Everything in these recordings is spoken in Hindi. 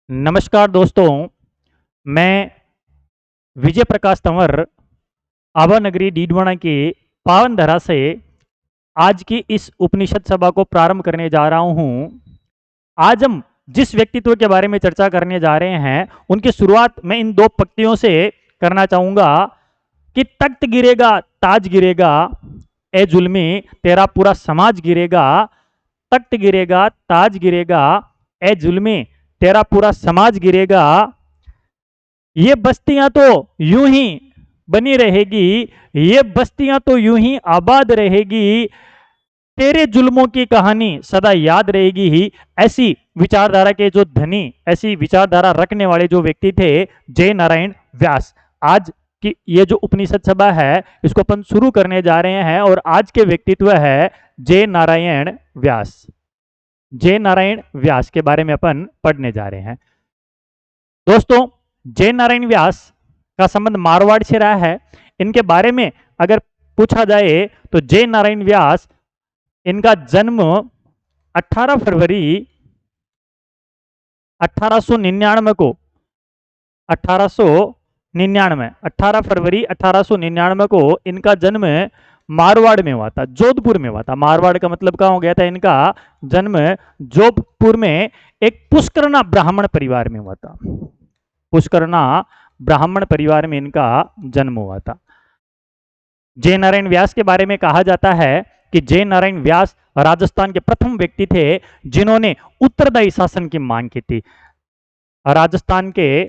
नमस्कार दोस्तों, मैं विजय प्रकाश तंवर आभा नगरी डीडवाना के पावन धरा से आज की इस उपनिषद सभा को प्रारंभ करने जा रहा हूँ। आज हम जिस व्यक्तित्व के बारे में चर्चा करने जा रहे हैं, उनकी शुरुआत मैं इन दो पंक्तियों से करना चाहूँगा कि तख्त गिरेगा, ताज गिरेगा, ए जुल्मी तेरा पूरा समाज गिरेगा। तख्त गिरेगा, ताज गिरेगा, ए जुल्मी तेरा पूरा समाज गिरेगा। ये बस्तियां तो यूं ही बनी रहेगी, ये बस्तियां तो यूं ही आबाद रहेगी, तेरे जुल्मों की कहानी सदा याद रहेगी ही। ऐसी विचारधारा के जो धनी, ऐसी विचारधारा रखने वाले जो व्यक्ति थे, जय नारायण व्यास। आज की ये जो उपनिषद सभा है, इसको अपन शुरू करने जा रहे हैं और आज के व्यक्तित्व है जय नारायण व्यास। जय नारायण व्यास के बारे में अपन पढ़ने जा रहे हैं। दोस्तों, जय नारायण व्यास का संबंध मारवाड़ से रहा है। इनके बारे में अगर पूछा जाए तो जय नारायण व्यास, इनका जन्म 18 फरवरी 1899 को 18 फरवरी 1899 को इनका जन्म मारवाड़ में हुआ था, जोधपुर में हुआ था। मारवाड़ का मतलब कहाँ हो गया था? इनका जन्म जोधपुर में एक पुष्करना ब्राह्मण परिवार में हुआ था। पुष्करना ब्राह्मण परिवार में इनका जन्म हुआ था। जय नारायण व्यास के बारे में कहा जाता है कि जय नारायण व्यास राजस्थान के प्रथम व्यक्ति थे जिन्होंने उत्तरदायी शासन की मांग की थी। राजस्थान के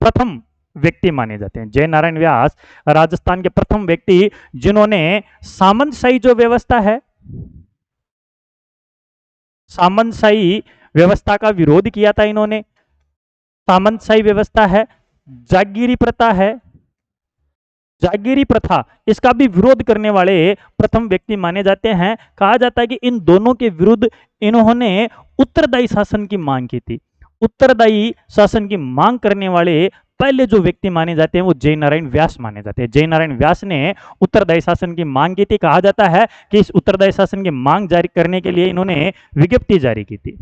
प्रथम व्यक्ति माने जाते हैं जय नारायण व्यास, राजस्थान के प्रथम व्यक्ति जिन्होंने सामंतशाही जो व्यवस्था है, सामंतशाही व्यवस्था का विरोध किया था इन्होंने। सामंतशाही व्यवस्था है, जागीरी प्रथा है, जागीरी प्रथा, इसका भी विरोध करने वाले प्रथम व्यक्ति माने जाते हैं। कहा जाता है कि इन दोनों के विरुद्ध इन्होंने उत्तरदायी शासन की मांग की थी। उत्तरदायी शासन की मांग करने वाले पहले जो व्यक्ति माने जाते हैं वो जय नारायण व्यास माने जाते हैं। जय नारायण व्यास ने उत्तरदायी शासन की मांग की थी। कहा जाता है कि इस उत्तरदायी शासन की मांग जारी करने के लिए इन्होंने विज्ञप्ति जारी की थी।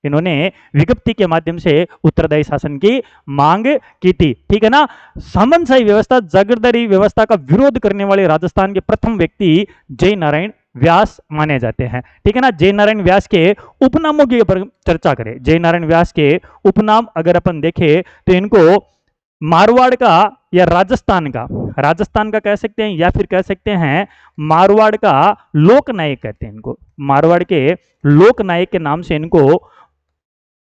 इन्होंने विज्ञप्ति के माध्यम से उत्तरदायी शासन की मांग की थी। ठीक है ना? सामंतशाही व्यवस्था, जागीरदारी व्यवस्था का विरोध करने वाले राजस्थान के प्रथम व्यक्ति जय नारायण व्यास माने जाते हैं। ठीक है ना? जय नारायण व्यास के उपनामों की चर्चा करें। जय नारायण व्यास के उपनाम अगर अपन देखें तो इनको मारवाड़ का या राजस्थान का कह सकते हैं, या फिर कह सकते हैं मारवाड़ का लोकनायक कहते हैं इनको। मारवाड़ के लोकनायक के नाम से इनको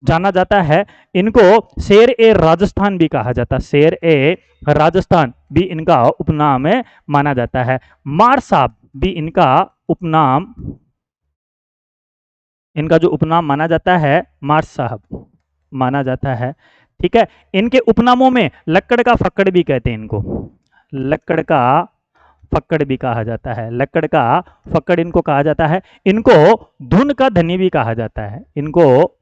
जाना जाता है। इनको शेर ए राजस्थान भी कहा जाता है। शेर ए राजस्थान भी इनका उपनाम माना जाता है। मार साहब भी इनका उपनाम, इनका जो उपनाम माना जाता है मार साहब माना जाता है। ठीक है? इनके उपनामों में लक्कड़ का फक्कड़ भी कहते हैं इनको। लक्कड़ का फक्कड़ भी कहा जाता है। लक्कड़ का फक्कड़ इनको कहा जाता है। इनको धुन का धनी भी कहा जाता है। इनको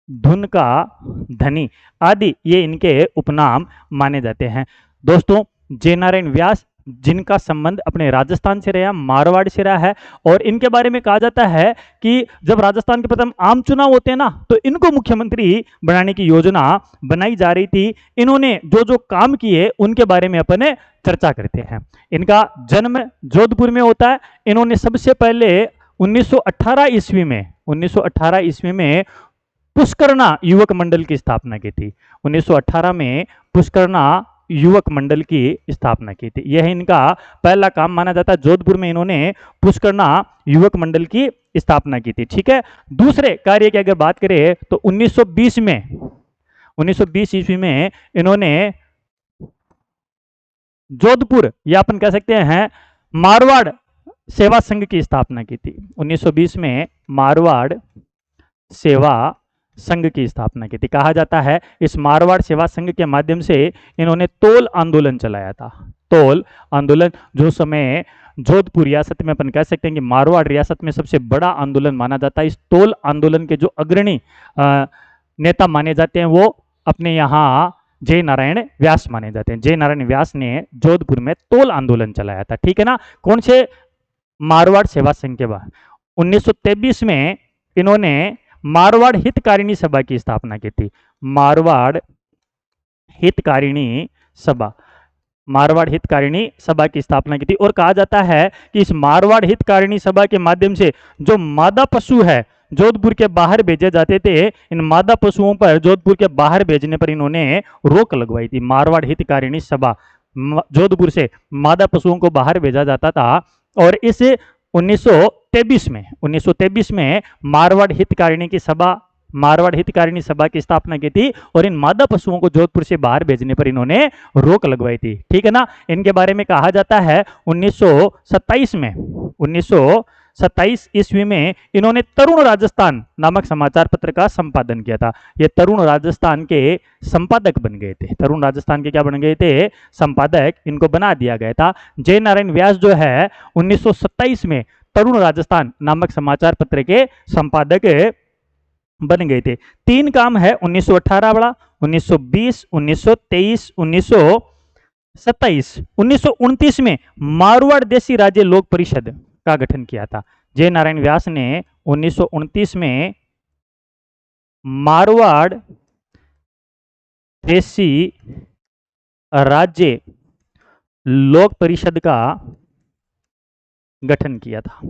धुन का धनी आदि ये इनके उपनाम माने जाते हैं। दोस्तों, जय नारायण व्यास जिनका संबंध अपने राजस्थान से रहा, मारवाड़ से रहा है, और इनके बारे में कहा जाता है कि जब राजस्थान के प्रथम आम चुनाव होते हैं ना, तो इनको मुख्यमंत्री बनाने की योजना बनाई जा रही थी। इन्होंने जो जो काम किए उनके बारे में अपन चर्चा करते हैं। इनका जन्म जोधपुर में होता है। इन्होंने सबसे पहले 1918 ईस्वी में पुष्करना युवक मंडल की स्थापना की थी। 1918 में पुष्करना युवक मंडल की स्थापना की थी। यह इनका पहला काम माना जाता है। जोधपुर में इन्होंने पुष्करना युवक मंडल की स्थापना की थी। ठीक है? दूसरे कार्य की अगर बात करें तो 1920 ईस्वी में इन्होंने जोधपुर या अपन कह सकते हैं मारवाड़ सेवा संघ की स्थापना की थी। 1920 में मारवाड़ सेवा संघ की स्थापना की थी। कहा जाता है इस मारवाड़ सेवा संघ के माध्यम से इन्होंने तोल आंदोलन चलाया था। तोल आंदोलन जो समय जोधपुर रियासत में अपन कह सकते हैं कि मारवाड़ रियासत में सबसे बड़ा आंदोलन माना जाता है। इस तोल आंदोलन के जो अग्रणी नेता माने जाते हैं वो अपने यहाँ जय नारायण व्यास माने जाते हैं। जय नारायण व्यास ने जोधपुर में तोल आंदोलन चलाया था। ठीक है ना? कौन से? मारवाड़ सेवा संघ के बाद 1923 में इन्होंने मारवाड़ हितकारिणी सभा की स्थापना की थी। मारवाड़ हितकारिणी सभा, मारवाड़ हितकारिणी सभा की स्थापना की थी। और कहा जाता है कि इस मारवाड़ हितकारिणी सभा के माध्यम से जो मादा पशु है जोधपुर के बाहर भेजे जाते थे, इन मादा पशुओं पर जोधपुर के बाहर भेजने पर इन्होंने रोक लगवाई थी। मारवाड़ हितकारिणी सभा, जोधपुर से मादा पशुओं को बाहर भेजा जाता था। और इस 1923 में मारवाड़ हितकारिणी की सभा, मारवाड़ हितकारिणी सभा की स्थापना की थी और इन मादा पशुओं को जोधपुर से बाहर भेजने पर इन्होंने रोक लगवाई थी। ठीक है ना। इनके बारे में कहा जाता है 1927 ईस्वी में इन्होंने तरुण राजस्थान नामक समाचार पत्र का संपादन किया था। ये तरुण राजस्थान के संपादक बन गए थे। तरुण राजस्थान के क्या बन गए थे? संपादक इनको बना दिया गया था। जय नारायण व्यास जो है 1927 में तरुण राजस्थान नामक समाचार पत्र के संपादक बन गए थे। 3 काम है 1918 वाला, 1920, 1923, 1927। 1929 में मारवाड़ देशी राज्य लोक परिषद का गठन किया था। जय नारायण व्यास ने 1929 में मारवाड़ देशी राज्य लोक परिषद का गठन किया था।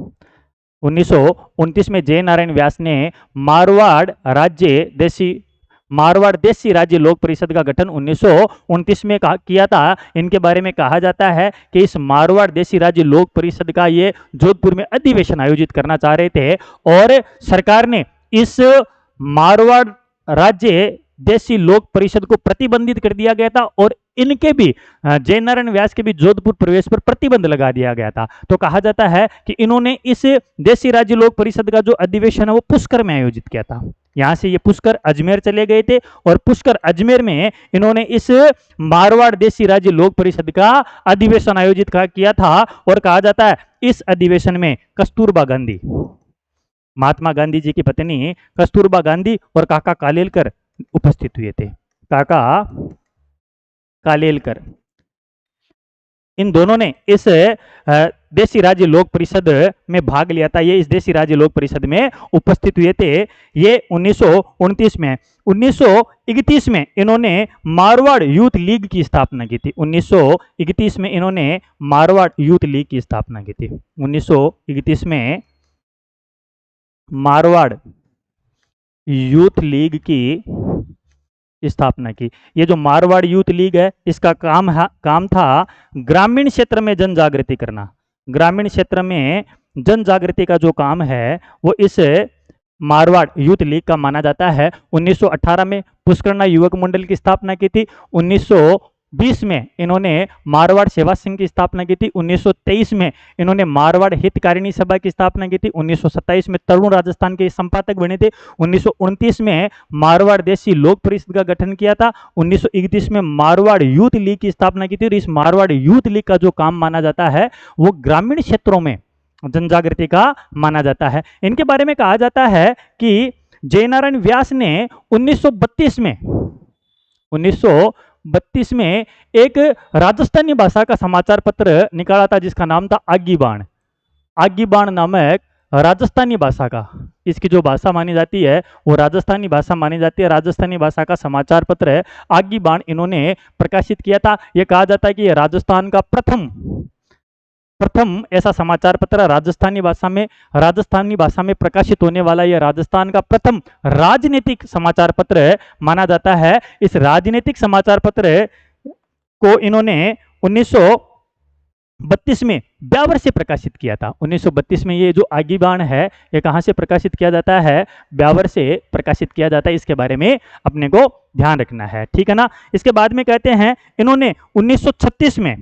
1929 में जय नारायण व्यास ने मारवाड़ देशी राज्य लोक परिषद का गठन 1929 में किया था। इनके बारे में कहा जाता है कि इस मारवाड़ देशी राज्य लोक परिषद का ये जोधपुर में अधिवेशन आयोजित करना चाह रहे थे और सरकार ने इस मारवाड़ राज्य देशी लोक परिषद को प्रतिबंधित कर दिया गया था और इनके भी, जय नारायण व्यास के भी जोधपुर प्रवेश पर प्रतिबंध लगा दिया गया था। तो कहा जाता है कि इन्होंने इस देशी राज्य लोक परिषद का जो अधिवेशन है वो पुष्कर में आयोजित किया था। यहां से ये पुष्कर अजमेर चले गए थे और पुष्कर अजमेर में इन्होंने इस मारवाड़ देशी राज्य लोक परिषद का अधिवेशन आयोजित किया था। और कहा जाता है इस अधिवेशन में कस्तूरबा गांधी, महात्मा गांधी जी की पत्नी कस्तूरबा गांधी और काका कालेलकर उपस्थित हुए थे। काका कालेलकर, इन दोनों ने इस देशी राज्य लोक परिषद में भाग लिया था। ये इस देशी राज्य लोक परिषद में उपस्थित हुए थे। ये 1929 में। 1931 में इन्होंने मारवाड़ यूथ लीग की स्थापना की थी। 1931 में इन्होंने मारवाड़ यूथ लीग की स्थापना की थी। 1931 में मारवाड़ यूथ लीग की स्थापना की। ये जो मारवाड़ यूथ लीग है इसका काम था ग्रामीण क्षेत्र में जन जागृति करना। ग्रामीण क्षेत्र में जन जागृति का जो काम है वो इस मारवाड़ यूथ लीग का माना जाता है। 1918 में पुष्करणा युवक मंडल की स्थापना की थी। 1920 में इन्होंने मारवाड़ सेवा संघ की स्थापना की थी। 1923 में इन्होंने मारवाड़ हितकारिणी सभा की स्थापना की थी। 1927 में तरुण राजस्थान के संपादक बने थे। 1929 में मारवाड़ देशी लोक परिषद का गठन किया था। 1931 में मारवाड़ यूथ लीग की स्थापना की थी। और इस मारवाड़ यूथ लीग का जो काम माना जाता है वो ग्रामीण क्षेत्रों में जनजागृति का माना जाता है। इनके बारे में कहा जाता है कि जय नारायण व्यास ने 1932 में एक राजस्थानी भाषा का समाचार पत्र निकाला था जिसका नाम था आगी बाण। आगी बाण नामक राजस्थानी भाषा का, इसकी जो भाषा मानी जाती है वो राजस्थानी भाषा मानी जाती है। राजस्थानी भाषा का समाचार पत्र है आगी बाण इन्होंने प्रकाशित किया था। यह कहा जाता है कि यह राजस्थान का प्रथम ऐसा समाचार पत्र राजस्थानी भाषा में प्रकाशित होने वाला यह राजस्थान का प्रथम राजनीतिक समाचार पत्र माना जाता है। इस राजनीतिक समाचार पत्र को इन्होंने 1932 में ब्यावर से प्रकाशित किया था। 1932 में ये जो आगी बाण है ये कहां से प्रकाशित किया जाता है? ब्यावर से प्रकाशित किया जाता है। इसके बारे में अपने को ध्यान रखना है, ठीक है ना। इसके बाद में कहते हैं इन्होंने 1934 में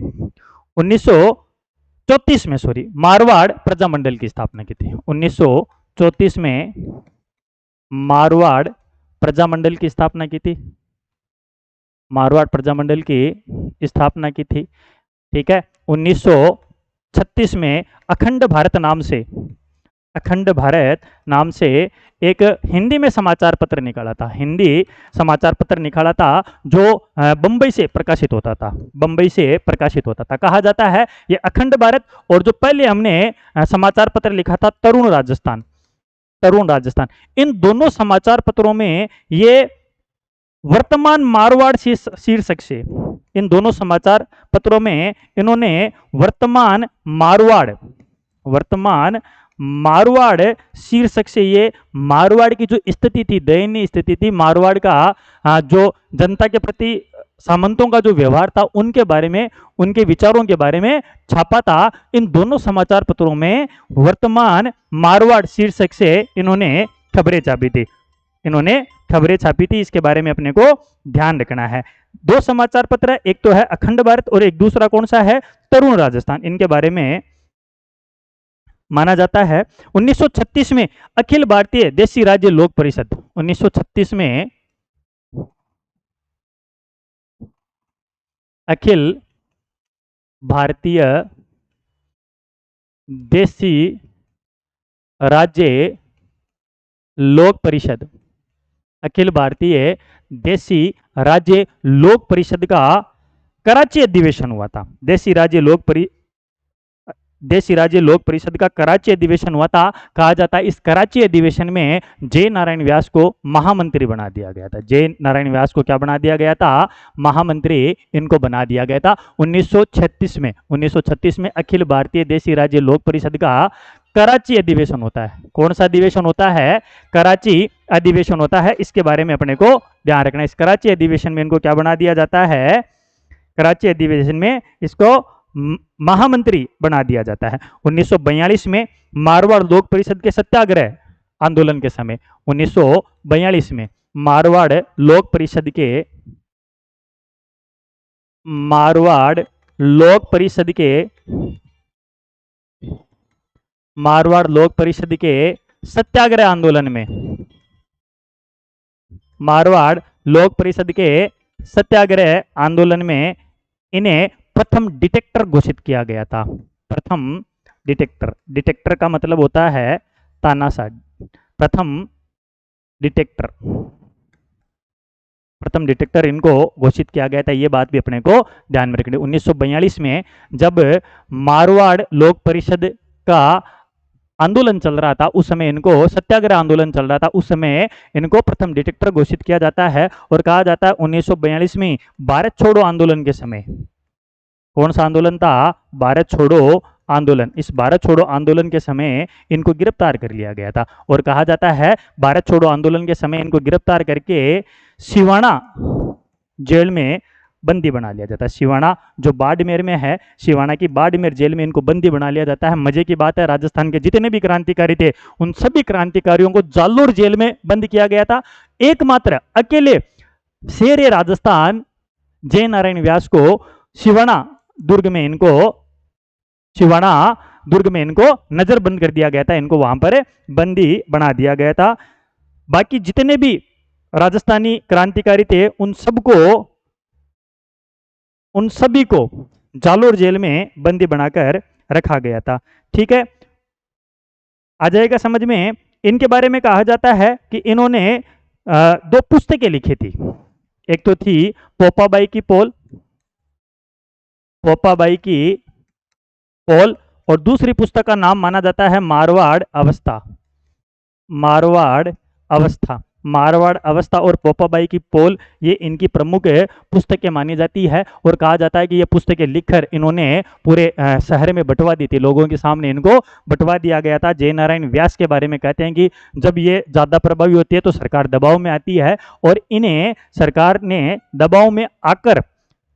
मारवाड़ प्रजामंडल की स्थापना की थी। 1934 में मारवाड़ प्रजामंडल की स्थापना की थी। मारवाड़ प्रजामंडल की स्थापना की थी, ठीक है। 1936 में अखंड भारत नाम से एक हिंदी में समाचार पत्र निकाला था। हिंदी समाचार पत्र निकाला था जो बंबई से प्रकाशित होता था। कहा जाता है ये अखंड भारत और जो पहले हमने समाचार पत्र लिखा था तरुण राजस्थान, इन दोनों समाचार पत्रों में ये वर्तमान मारवाड़ शीर्षक से इन दोनों समाचार पत्रों में इन्होंने वर्तमान मारवाड़ शीर्षक से ये मारवाड़ की जो स्थिति थी, दयनीय स्थिति थी, मारवाड़ का जो जनता के प्रति सामंतों का जो व्यवहार था, उनके बारे में, उनके विचारों के बारे में छापा था। इन दोनों समाचार पत्रों में वर्तमान मारवाड़ शीर्षक से इन्होंने खबरें छापी थी। इसके बारे में अपने को ध्यान रखना है। दो समाचार पत्र, एक तो है अखंड भारत और एक दूसरा कौन सा है, तरुण राजस्थान। इनके बारे में माना जाता है 1936 में अखिल भारतीय देशी राज्य लोक परिषद, 1936 में अखिल भारतीय देशी राज्य लोक परिषद, अखिल भारतीय देशी राज्य लोक परिषद का कराची अधिवेशन हुआ था। देशी राज्य लोक परिषद का कराची अधिवेशन हुआ था। कहा जाता है इस कराची अधिवेशन में जे नारायण व्यास को महामंत्री बना दिया गया था। जे नारायण व्यास को क्या बना दिया गया था, महामंत्री इनको बना दिया गया था 1936 में अखिल भारतीय देशी राज्य लोक परिषद का कराची अधिवेशन होता है। कौन सा अधिवेशन होता है, कराची अधिवेशन होता है। इसके बारे में अपने को ध्यान रखना है। इस कराची अधिवेशन में इनको क्या बना दिया जाता है, कराची अधिवेशन में इसको महामंत्री बना दिया जाता है। 1942 में मारवाड़ लोक परिषद के सत्याग्रह आंदोलन के समय, 1942 में मारवाड़ लोक परिषद के सत्याग्रह आंदोलन में, मारवाड़ लोक परिषद के सत्याग्रह आंदोलन में इन्हें प्रथम डिटेक्टर घोषित किया गया था। प्रथम डिटेक्टर का मतलब होता है तानाशाह। प्रथम डिटेक्टर इनको घोषित किया गया था। ये बात भी अपने को ध्यान में रखनी। 1942 में जब मारवाड़ लोक परिषद का आंदोलन चल रहा था, उस समय इनको सत्याग्रह आंदोलन चल रहा था, उस समय इनको प्रथम डिटेक्टर घोषित किया जाता है। और कहा जाता है 1942 में भारत छोड़ो आंदोलन के समय, कौन सा आंदोलन था, भारत छोड़ो आंदोलन। इस भारत छोड़ो आंदोलन के समय इनको गिरफ्तार कर लिया गया था। और कहा जाता है भारत छोड़ो आंदोलन के समय इनको गिरफ्तार करके सिवाना जेल में बंदी बना लिया जाता है। सिवाना जो बाड़मेर में है, सिवाना की बाड़मेर जेल में इनको बंदी बना लिया जाता है। मजे की बात है, राजस्थान के जितने भी क्रांतिकारी थे उन सभी क्रांतिकारियों को जालोर जेल में बंद किया गया था। एकमात्र अकेले शेर राजस्थान जय नारायण व्यास को सिवाना दुर्ग में इनको नजरबंद कर दिया गया था। इनको वहां पर बंदी बना दिया गया था। बाकी जितने भी राजस्थानी क्रांतिकारी थे उन सभी को जालोर जेल में बंदी बनाकर रखा गया था। ठीक है, आ जाएगा समझ में। इनके बारे में कहा जाता है कि इन्होंने दो पुस्तकें लिखी थी। एक तो थी पोपाबाई की पोल और दूसरी पुस्तक का नाम माना जाता है मारवाड़ अवस्था और पोपाबाई की पोल, ये इनकी प्रमुख पुस्तकें मानी जाती है। और कहा जाता है कि ये पुस्तकें लिखकर इन्होंने पूरे शहर में बंटवा दी थी, लोगों के सामने इनको बंटवा दिया गया था। जय नारायण व्यास के बारे में कहते हैं कि जब ये ज़्यादा प्रभावी होती है तो सरकार दबाव में आती है, और इन्हें सरकार ने दबाव में आकर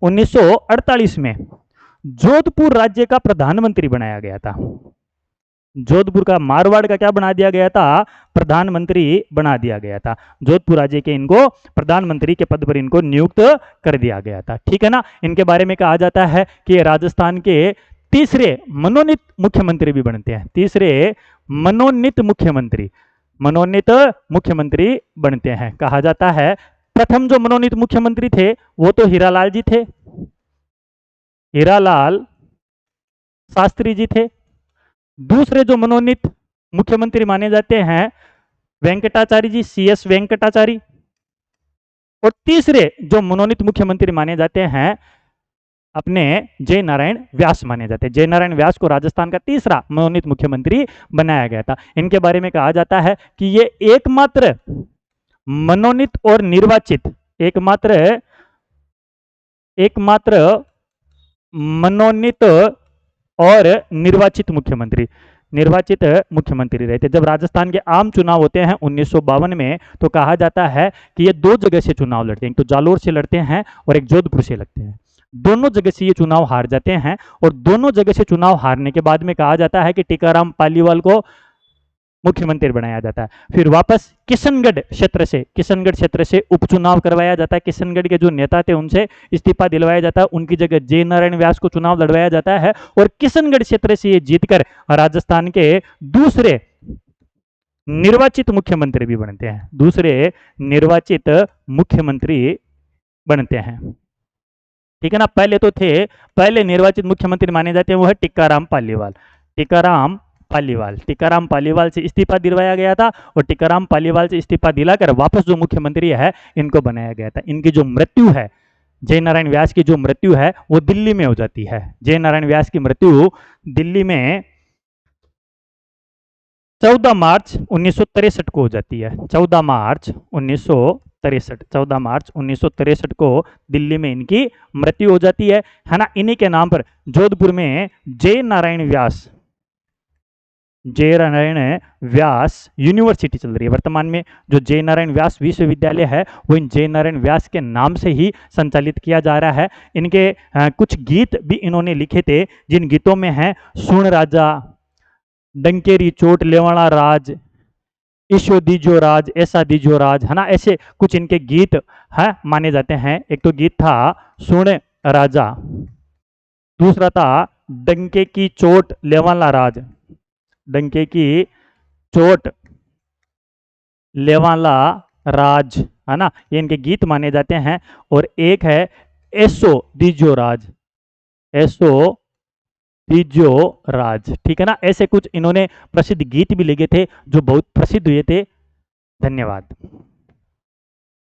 1948 में जोधपुर राज्य का प्रधानमंत्री बनाया गया था। जोधपुर का, मारवाड़ का क्या बना दिया गया था, प्रधानमंत्री बना दिया गया था। जोधपुर राज्य के इनको प्रधानमंत्री के पद पर इनको नियुक्त कर दिया गया था। ठीक है ना। इनके बारे में कहा जाता है कि राजस्थान के तीसरे मनोनीत मुख्यमंत्री भी बनते हैं। तीसरे मनोनीत मुख्यमंत्री बनते हैं। कहा जाता है प्रथम जो मनोनीत मुख्यमंत्री थे वो तो हीरालाल जी थे, हीरालाल शास्त्री जी थे। दूसरे जो मनोनीत मुख्यमंत्री माने जाते हैं वेंकटाचारी जी, CS वेंकटाचारी। और तीसरे जो मनोनीत मुख्यमंत्री माने जाते हैं अपने जय नारायण व्यास माने जाते हैं। जय नारायण व्यास को राजस्थान का तीसरा मनोनीत मुख्यमंत्री बनाया गया था। इनके बारे में कहा जाता है कि ये एकमात्र मनोनीत और निर्वाचित एकमात्र मनोनीत और निर्वाचित मुख्यमंत्री रहे थे। जब राजस्थान के आम चुनाव होते हैं 1952 में, तो कहा जाता है कि ये 2 जगह से चुनाव लड़ते हैं, एक तो जालोर से लड़ते हैं और एक जोधपुर से लड़ते हैं। दोनों जगह से ये चुनाव हार जाते हैं और दोनों जगह से चुनाव हारने के बाद में कहा जाता है कि टीकाराम पालीवाल को मुख्यमंत्री बनाया जाता है। फिर वापस किशनगढ़ क्षेत्र से उपचुनाव करवाया जाता है। किशनगढ़ के जो नेता थे उनसे इस्तीफा दिलवाया जाता है, उनकी जगह जय नारायण व्यास को चुनाव लड़वाया जाता है और किशनगढ़ क्षेत्र से ये जीतकर राजस्थान के दूसरे निर्वाचित मुख्यमंत्री भी बनते हैं, ठीक है ना। पहले निर्वाचित मुख्यमंत्री माने जाते हैं वो है टीकाराम पालीवाल से इस्तीफा दिलवाया गया था और टीकाराम पालीवाल से इस्तीफा दिलाकर वापस जो मुख्यमंत्री है इनको बनाया गया था। इनकी जो मृत्यु है, जय नारायण व्यास की जो मृत्यु है वो दिल्ली में हो जाती है। जय नारायण व्यास की मृत्यु दिल्ली में 14 मार्च 1963 को हो जाती है। 14 मार्च 1963 को दिल्ली में इनकी मृत्यु हो जाती है ना। इन्हीं के नाम पर जोधपुर में जय नारायण व्यास यूनिवर्सिटी चल रही है। वर्तमान में जो जय नारायण व्यास विश्वविद्यालय है वो इन जय नारायण व्यास के नाम से ही संचालित किया जा रहा है। इनके कुछ गीत भी इन्होंने लिखे थे, जिन गीतों में है सुन राजा, डंकेरी चोट लेवाला राज, ईशो दीजो राज, ऐसा दीजो राज, है ना। ऐसे कुछ इनके गीत है माने जाते हैं। एक तो गीत था सुन राजा, दूसरा था डंके की चोट लेवाला राज, डंके की चोट लेवाला राज, है ना, ये इनके गीत माने जाते हैं। और एक है ऐसो दीजो राज, ठीक है ना। ऐसे कुछ इन्होंने प्रसिद्ध गीत भी लिखे थे जो बहुत प्रसिद्ध हुए थे। धन्यवाद।